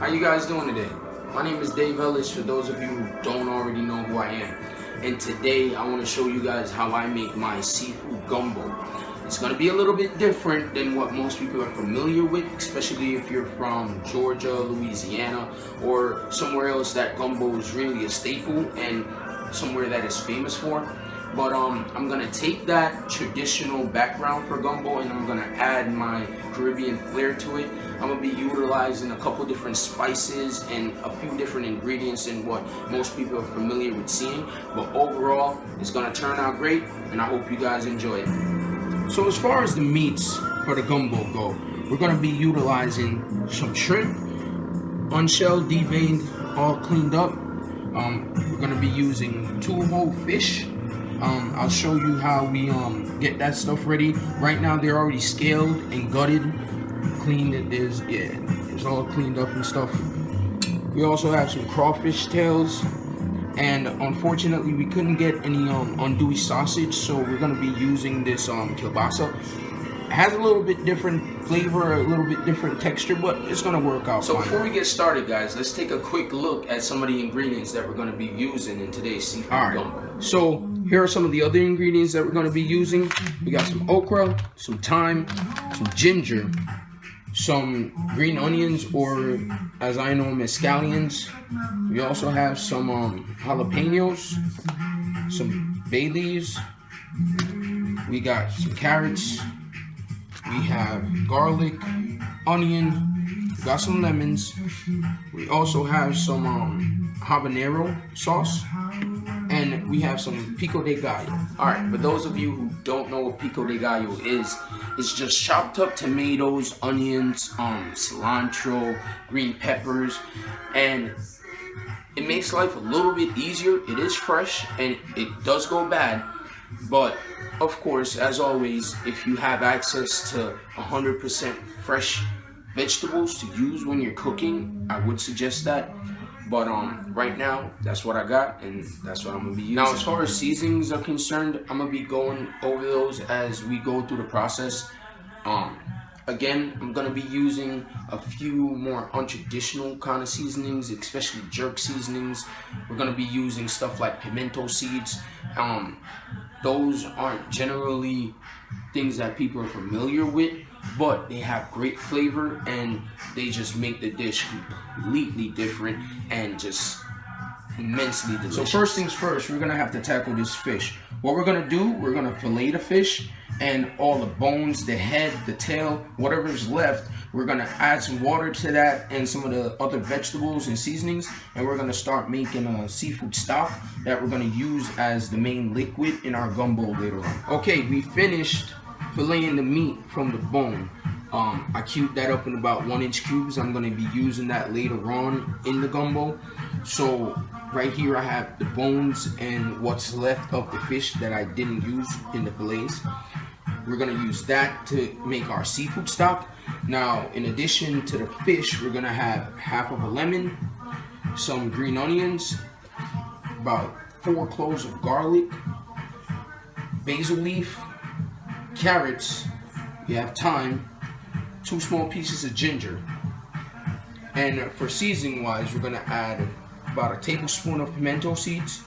How you guys doing today? My name is Dave Ellis, for those of you who don't already know who I am. And today I want to show you guys how I make my seafood gumbo. It's going to be a little bit different than what most people are familiar with, especially if you're from Georgia, Louisiana, or somewhere else that gumbo is really a staple and somewhere that is famous for. But I'm gonna take that traditional background for gumbo and I'm gonna add my Caribbean flair to it. I'm gonna be utilizing a couple different spices and a few different ingredients than what most people are familiar with seeing. But overall, it's gonna turn out great and I hope you guys enjoy it. So as far as the meats for the gumbo go, we're gonna be utilizing some shrimp, unshelled, deveined, all cleaned up. We're gonna be using 2 whole fish. I'll show you how we get that stuff ready. Right now they're already scaled and gutted, cleaned. It's all cleaned up and stuff. We also have some crawfish tails, and unfortunately we couldn't get any andouille sausage, so we're gonna be using this kielbasa. It has a little bit different flavor, a little bit different texture, but it's gonna work out fine. So before we get started, guys, let's take a quick look at some of the ingredients that we're gonna be using in today's seafood gumbo. So here are some of the other ingredients that we're gonna be using. We got some okra, some thyme, some ginger, some green onions, or as I know them, as scallions. We also have some jalapenos, some bay leaves. We got some carrots. We have garlic, onion, we got some lemons. We also have some habanero sauce, and we have some pico de gallo. Alright, for those of you who don't know what pico de gallo is, it's just chopped up tomatoes, onions, cilantro, green peppers, and it makes life a little bit easier. It is fresh and it does go bad, but of course, as always, if you have access to 100% fresh vegetables to use when you're cooking, I would suggest that. But right now, that's what I got, and that's what I'm gonna be using. Now, as far as seasonings are concerned, I'm gonna be going over those as we go through the process. Again, I'm gonna be using a few more untraditional kind of seasonings, especially jerk seasonings. We're gonna be using stuff like pimento seeds. Those aren't generally things that people are familiar with, but they have great flavor and they just make the dish completely different and just immensely delicious. So first things first, we're gonna have to tackle this fish. What we're gonna do, we're gonna fillet the fish, and all the bones, the head, the tail, whatever's left, we're gonna add some water to that and some of the other vegetables and seasonings, and we're gonna start making a seafood stock that we're gonna use as the main liquid in our gumbo later on. Okay, we finished filleting the meat from the bone. I cubed that up in about 1-inch cubes. I'm gonna be using that later on in the gumbo. So right here I have the bones and what's left of the fish that I didn't use in the fillets. We're gonna use that to make our seafood stock. Now, in addition to the fish, we're gonna have half of a lemon, some green onions, about 4 cloves of garlic, basil leaf, carrots, we have thyme, 2 small pieces of ginger. And for seasoning wise, we're gonna add about a tablespoon of pimento seeds,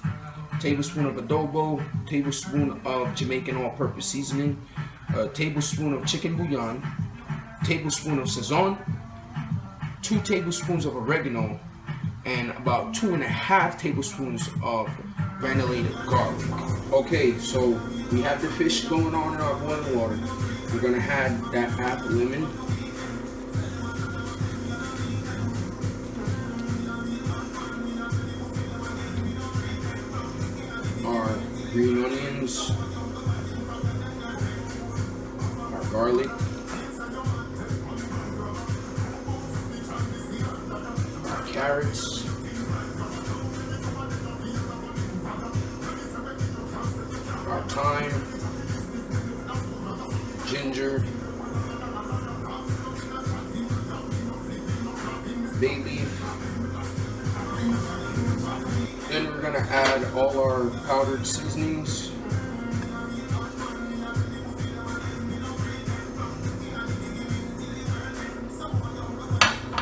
tablespoon of adobo, tablespoon of Jamaican all-purpose seasoning, a tablespoon of chicken bouillon, tablespoon of sazon, 2 tablespoons of oregano, and about 2.5 tablespoons of granulated garlic. Okay, so we have the fish going on in our boiling water. We're gonna add that half lemon. Our green onions, our garlic, our carrots, our thyme, ginger, bay leaf. Then we're gonna add all our powdered seasonings.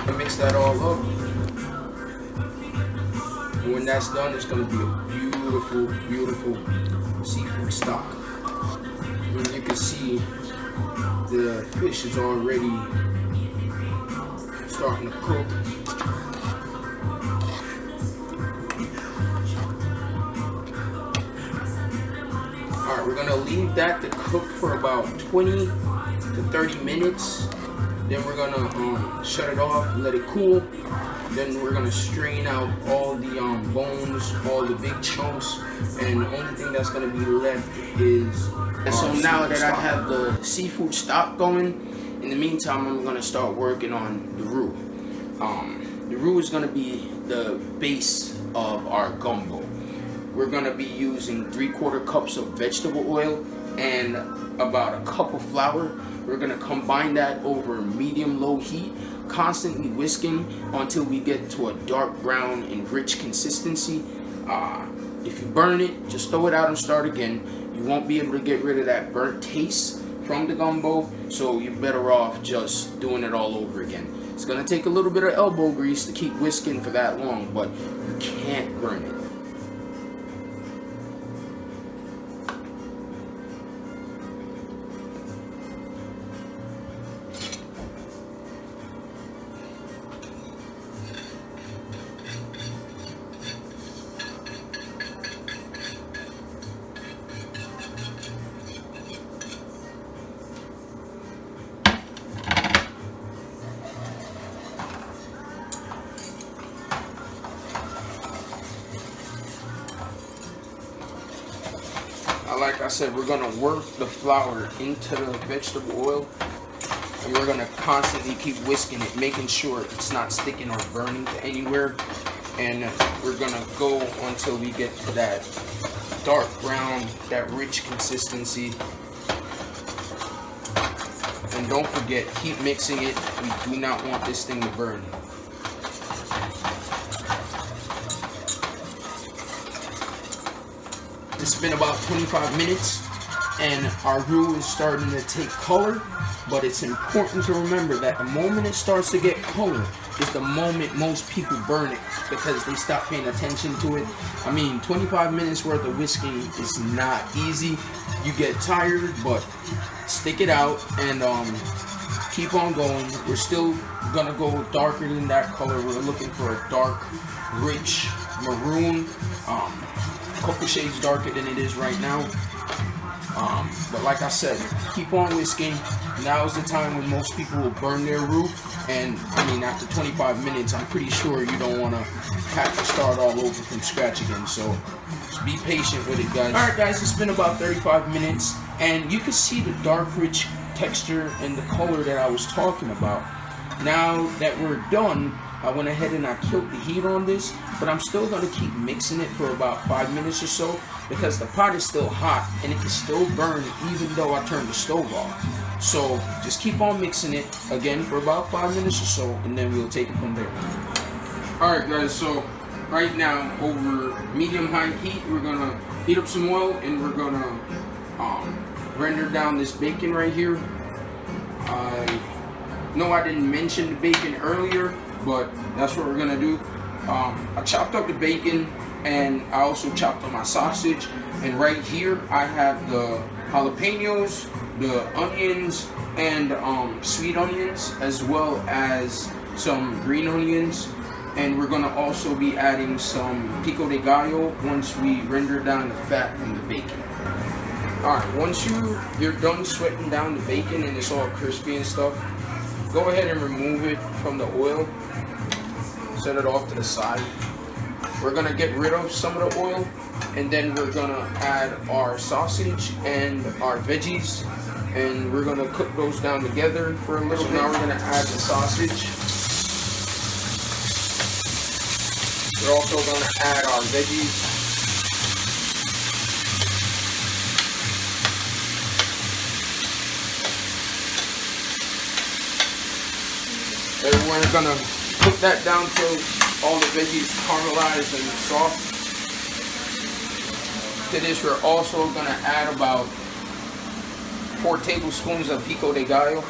And mix that all up. And when that's done, it's gonna be a beautiful, beautiful seafood stock. And you can see the fish is already starting to cook. Alright, we're gonna leave that to cook for about 20 to 30 minutes. Then we're gonna shut it off, let it cool. Then we're gonna strain out all the bones, all the big chunks, and the only thing that's gonna be left is. And so now that I have the seafood stock going, in the meantime, I'm gonna start working on the roux. The roux is gonna be the base of our gumbo. We're gonna be using 3/4 cups of vegetable oil and about a cup of flour. We're gonna combine that over medium-low heat, constantly whisking until we get to a dark brown and rich consistency. If you burn it, just throw it out and start again. You won't be able to get rid of that burnt taste from the gumbo, so you're better off just doing it all over again. It's gonna take a little bit of elbow grease to keep whisking for that long, but you can't burn it. Like I said, we're gonna work the flour into the vegetable oil, and we're gonna constantly keep whisking it, making sure it's not sticking or burning to anywhere. And we're gonna go until we get to that dark brown, that rich consistency. And don't forget, keep mixing it. We do not want this thing to burn. It's been about 25 minutes and our roux is starting to take color, but it's important to remember that the moment it starts to get color is the moment most people burn it, because they stop paying attention to it. I mean, 25 minutes worth of whisking is not easy. You get tired, but stick it out and keep on going. We're still gonna go darker than that color. We're looking for a dark, rich maroon. A couple shades darker than it is right now. But like I said, keep on whisking. Now is the time when most people will burn their roux. And I mean, after 25 minutes, I'm pretty sure you don't want to have to start all over from scratch again. So just be patient with it, guys. Alright guys, it's been about 35 minutes. And you can see the dark, rich texture and the color that I was talking about. Now that we're done, I went ahead and I killed the heat on this, but I'm still going to keep mixing it for about 5 minutes or so, because the pot is still hot and it can still burn even though I turned the stove off. So just keep on mixing it again for about 5 minutes or so, and then we'll take it from there. Alright guys, so right now over medium-high heat, we're going to heat up some oil and we're going to render down this bacon right here. No, I didn't mention the bacon earlier, but that's what we're gonna do. I chopped up the bacon and I also chopped up my sausage. And right here I have the jalapenos, the onions, and sweet onions, as well as some green onions. And we're gonna also be adding some pico de gallo once we render down the fat from the bacon. Alright, once you're done sweating down the bacon and it's all crispy and stuff, go ahead and remove it from the oil. Set it off to the side. We're gonna get rid of some of the oil, and then we're gonna add our sausage and our veggies, and we're gonna cook those down together for a little bit. Now we're gonna add the sausage. We're also gonna add our veggies. And we're gonna cook that down till all the veggies caramelize and soft. To this, we're also gonna add about 4 tablespoons of pico de gallo.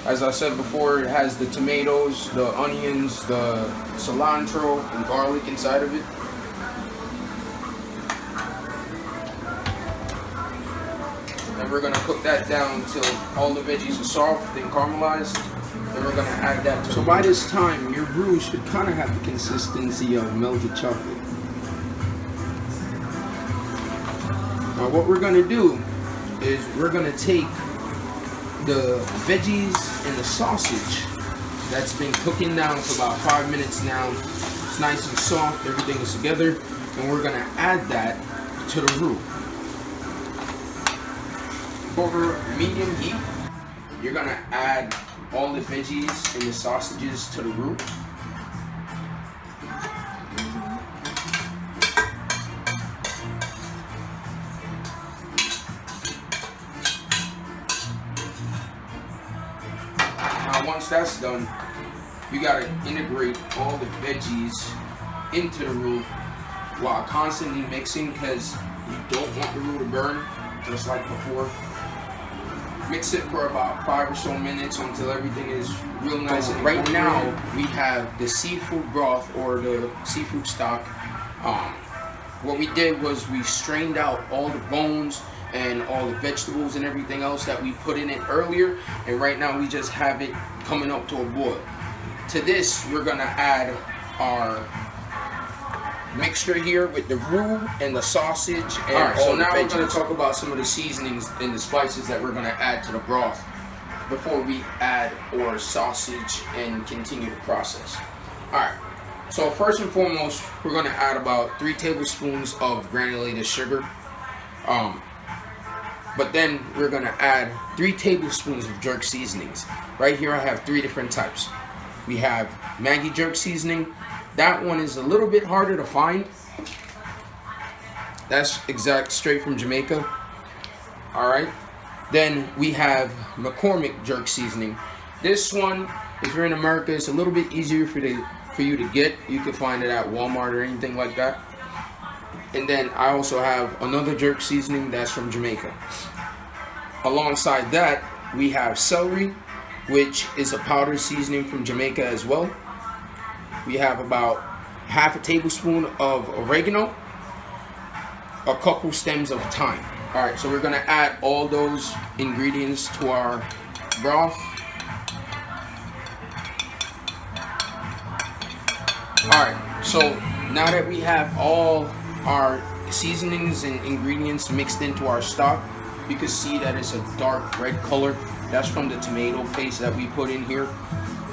As I said before, it has the tomatoes, the onions, the cilantro, and garlic inside of it. And we're gonna cook that down until all the veggies are soft and caramelized. Then we're gonna add that to. So by this time, your roux should kind of have the consistency of melted chocolate. Now what we're gonna do is we're gonna take the veggies and the sausage that's been cooking down for about 5 minutes now. It's nice and soft, everything is together, and we're gonna add that to the roux. Over medium heat, you're gonna add all the veggies and the sausages to the roux. Now once that's done, you gotta integrate all the veggies into the roux while constantly mixing, because you don't want the roux to burn, just like before. Mix it for about 5 or so minutes until everything is real nice. And right now we have the seafood broth, or the seafood stock. What we did was we strained out all the bones and all the vegetables and everything else that we put in it earlier, and right now we just have it coming up to a boil. To this, we're gonna add our mixture here with the roux and the sausage and all so now we're going to talk about some of the seasonings and the spices that we're going to add to the broth before we add our sausage and continue the process. Alright, so first and foremost, we're going to add about 3 tablespoons of granulated sugar. But then we're going to add 3 tablespoons of jerk seasonings. Right here I have 3 different types. We have Maggi jerk seasoning. That one is a little bit harder to find. That's straight from Jamaica. Alright. Then we have McCormick jerk seasoning. This one, if you're in America, it's a little bit easier for you to get. You can find it at Walmart or anything like that. And then I also have another jerk seasoning that's from Jamaica. Alongside that, we have celery, which is a powder seasoning from Jamaica as well. We have about half a tablespoon of oregano, a couple stems of thyme. Alright, so we're gonna add all those ingredients to our broth. Alright, so now that we have all our seasonings and ingredients mixed into our stock, you can see that it's a dark red color. That's from the tomato paste that we put in here.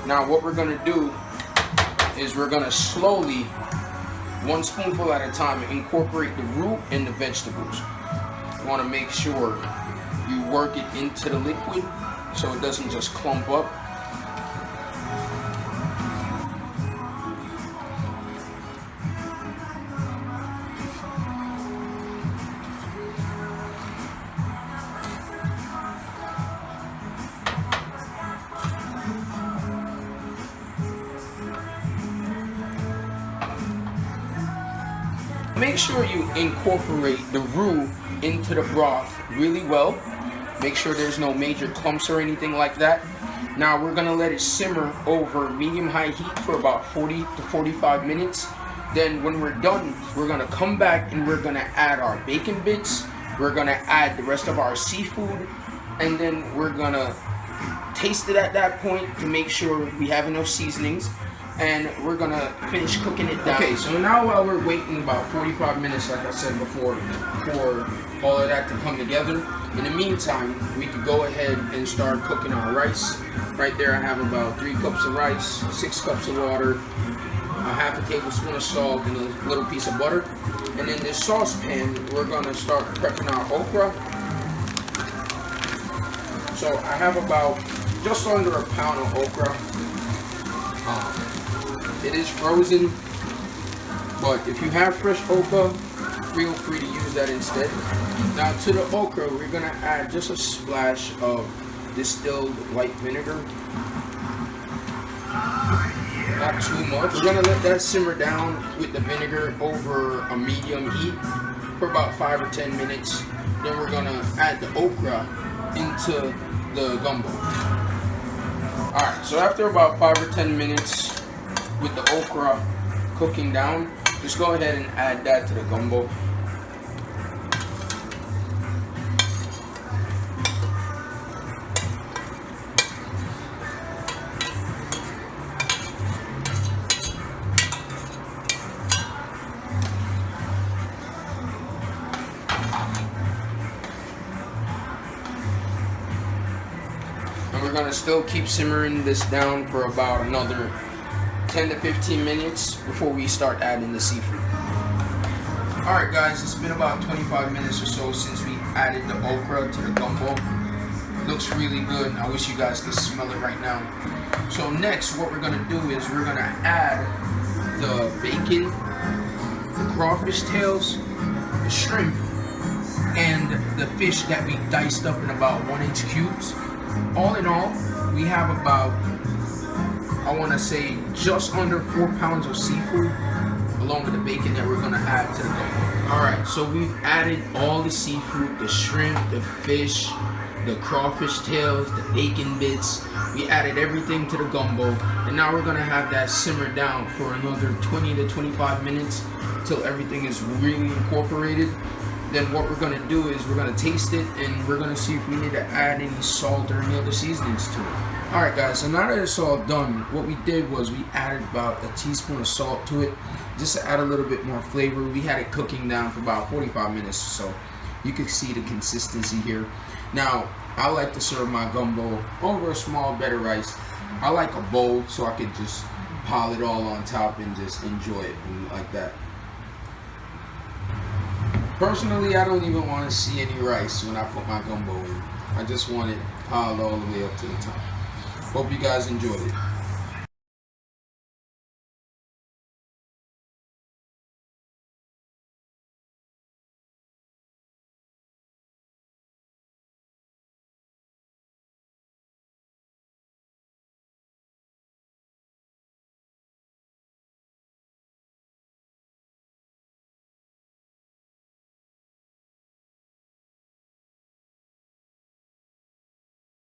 Now what we're gonna do is we're gonna slowly, 1 spoonful at a time, incorporate the roux and the vegetables. You wanna make sure you work it into the liquid so it doesn't just clump up. Make sure you incorporate the roux into the broth really well. Make sure there's no major clumps or anything like that. Now we're gonna let it simmer over medium-high heat for about 40 to 45 minutes. Then when we're done, we're gonna come back and we're gonna add our bacon bits. We're gonna add the rest of our seafood, and then we're gonna taste it at that point to make sure we have enough seasonings. And we're gonna finish cooking it down. Okay, so now while we're waiting about 45 minutes, like I said before, for all of that to come together, in the meantime, we could go ahead and start cooking our rice. Right there I have about 3 cups of rice, 6 cups of water, a half a tablespoon of salt, and a little piece of butter. And in this saucepan, we're gonna start prepping our okra. So I have about just under a pound of okra. It is frozen, but if you have fresh okra, feel free to use that instead. Now to the okra, we're gonna add just a splash of distilled white vinegar. Not too much. We're gonna let that simmer down with the vinegar over a medium heat for about 5 or 10 minutes. Then we're gonna add the okra into the gumbo. Alright, so after about 5 or 10 minutes with the okra cooking down, just go ahead and add that to the gumbo. And we're going to still keep simmering this down for about another 10 to 15 minutes before we start adding the seafood. Alright guys, it's been about 25 minutes or so since we added the okra to the gumbo. It looks really good. I wish you guys could smell it right now. So next, what we're going to do is we're going to add the bacon, the crawfish tails, the shrimp, and the fish that we diced up in about 1-inch cubes. All in all, we have about, I want to say, just under 4 pounds of seafood, along with the bacon that we're going to add to the gumbo. Alright, so we've added all the seafood, the shrimp, the fish, the crawfish tails, the bacon bits. We added everything to the gumbo, and now we're going to have that simmer down for another 20 to 25 minutes until everything is really incorporated. Then what we're going to do is we're going to taste it, and we're going to see if we need to add any salt or any other seasonings to it. Alright guys, so now that it's all done, what we did was we added about a teaspoon of salt to it, just to add a little bit more flavor. We had it cooking down for about 45 minutes or so. You can see the consistency here. Now, I like to serve my gumbo over a small bed of rice. I like a bowl so I could just pile it all on top and just enjoy it like that. Personally, I don't even want to see any rice when I put my gumbo in. I just want it piled all the way up to the top. Hope you guys enjoyed it.